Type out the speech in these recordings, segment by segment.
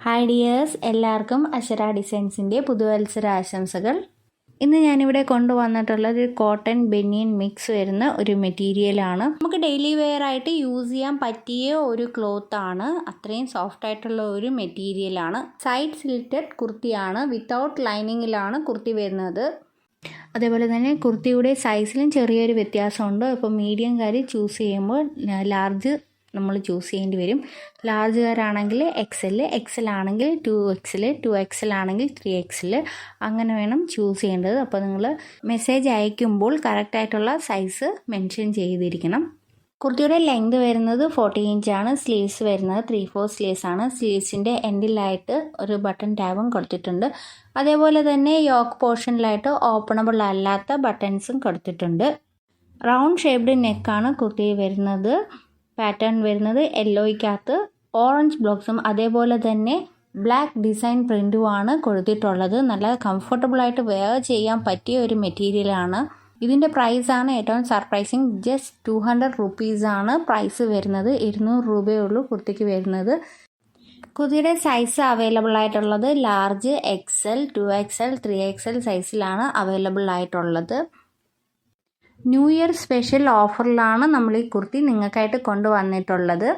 Hi dears, എല്ലാവർക്കും അക്ഷര ഡിസൈൻസിൻ്റെ പുതുവത്സര ആശംസകൾ. ഇന്ന് ഞാനിവിടെ കൊണ്ടുവന്നിട്ടുള്ളത് ഒരു കോട്ടൺ ബനിയൻ മിക്സ് വരുന്ന ഒരു മെറ്റീരിയലാണ്. നമുക്ക് ഡെയിലി വെയർ ആയിട്ട് യൂസ് ചെയ്യാൻ പറ്റിയ ഒരു ക്ലോത്ത് ആണ്. അത്രയും സോഫ്റ്റ് ആയിട്ടുള്ള ഒരു മെറ്റീരിയലാണ്. സൈഡ് സ്ലിറ്റഡ് കുർത്തിയാണ്. വിത്തൗട്ട് ലൈനിങ്ങിലാണ് കുർത്തി വരുന്നത്. അതേപോലെ തന്നെ കുർത്തിയുടെ സൈസിലും ചെറിയൊരു വ്യത്യാസമുണ്ട്. ഇപ്പോൾ മീഡിയംകാർ ചൂസ് ചെയ്യുമ്പോൾ ലാർജ് നമ്മൾ ചൂസ് ചെയ്യേണ്ടി വരും. ലാർജുകാരാണെങ്കിൽ എക്സൽ ആണെങ്കിൽ 2XL, 2XL ആണെങ്കിൽ 3XL, അങ്ങനെ വേണം ചൂസ് ചെയ്യേണ്ടത്. അപ്പോൾ നിങ്ങൾ മെസ്സേജ് അയക്കുമ്പോൾ കറക്റ്റായിട്ടുള്ള സൈസ് മെൻഷൻ ചെയ്തിരിക്കണം. കുർത്തിയുടെ ലെങ്ത് വരുന്നത് 40 ഇഞ്ചാണ്. സ്ലീവ്സ് വരുന്നത് 3/4 സ്ലീവ്സ് ആണ്. സ്ലീവ്സിൻ്റെ എൻഡിലായിട്ട് ഒരു ബട്ടൺ ടാബും കൊടുത്തിട്ടുണ്ട്. അതേപോലെ തന്നെ യോക്ക് പോർഷനിലായിട്ട് ഓപ്പണബിൾ അല്ലാത്ത ബട്ടൺസും കൊടുത്തിട്ടുണ്ട്. റൗണ്ട് ഷേപ്ഡ് നെക്കാണ് കുർത്തി വരുന്നത്. പാറ്റേൺ വരുന്നത് യെല്ലോയ്ക്കകത്ത് ഓറഞ്ച് ബ്ലോക്സും അതേപോലെ തന്നെ ബ്ലാക്ക് ഡിസൈൻ പ്രിൻറ്റുമാണ് കൊടുത്തിട്ടുള്ളത്. നല്ല കംഫർട്ടബിളായിട്ട് വെയർ ചെയ്യാൻ പറ്റിയ ഒരു മെറ്റീരിയലാണ്. ഇതിൻ്റെ പ്രൈസാണ് ഏറ്റവും സർപ്രൈസിങ്. ജസ്റ്റ് 200 റുപ്പീസാണ് പ്രൈസ് വരുന്നത്. 200 രൂപയേ ഉള്ളൂ കുർത്തിക്ക് വരുന്നത്. കുർത്തിയുടെ സൈസ് അവൈലബിൾ ആയിട്ടുള്ളത് ലാർജ്, XL, 2XL, 3XL സൈസിലാണ് അവൈലബിൾ ആയിട്ടുള്ളത്. ന്യൂ ഇയർ സ്പെഷ്യൽ ഓഫറിലാണ് നമ്മൾ ഈ കുർത്തി നിങ്ങൾക്കായിട്ട് കൊണ്ടുവന്നിട്ടുള്ളത്.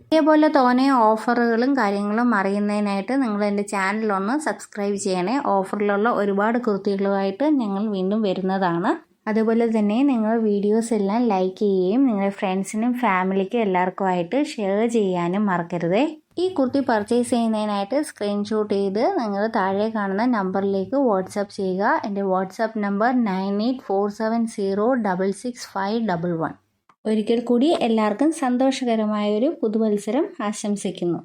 ഇതേപോലെ തോനെ ഓഫറുകളും കാര്യങ്ങളും അറിയുന്നതിനായിട്ട് നിങ്ങൾ എൻ്റെ ചാനലൊന്ന് സബ്സ്ക്രൈബ് ചെയ്യണേ. ഓഫറിലുള്ള ഒരുപാട് കുർത്തികളുമായിട്ട് ഞങ്ങൾ വീണ്ടും വരുന്നതാണ്. അതുപോലെ തന്നെ നിങ്ങൾ വീഡിയോസ് എല്ലാം ലൈക്ക് ചെയ്യുകയും നിങ്ങളുടെ ഫ്രണ്ട്സിനും ഫാമിലിക്കും എല്ലാവർക്കുമായിട്ട് ഷെയർ ചെയ്യാനും മറക്കരുതേ. ഈ കുർത്തി പർച്ചേസ് ചെയ്യുന്നതിനായിട്ട് സ്ക്രീൻഷോട്ട് ചെയ്ത് നിങ്ങൾ താഴെ കാണുന്ന നമ്പറിലേക്ക് വാട്സാപ്പ് ചെയ്യുക. എൻ്റെ വാട്സാപ്പ് നമ്പർ 9847066511. ഒരിക്കൽ കൂടി എല്ലാവർക്കും സന്തോഷകരമായൊരു പുതുവത്സരം ആശംസിക്കുന്നു.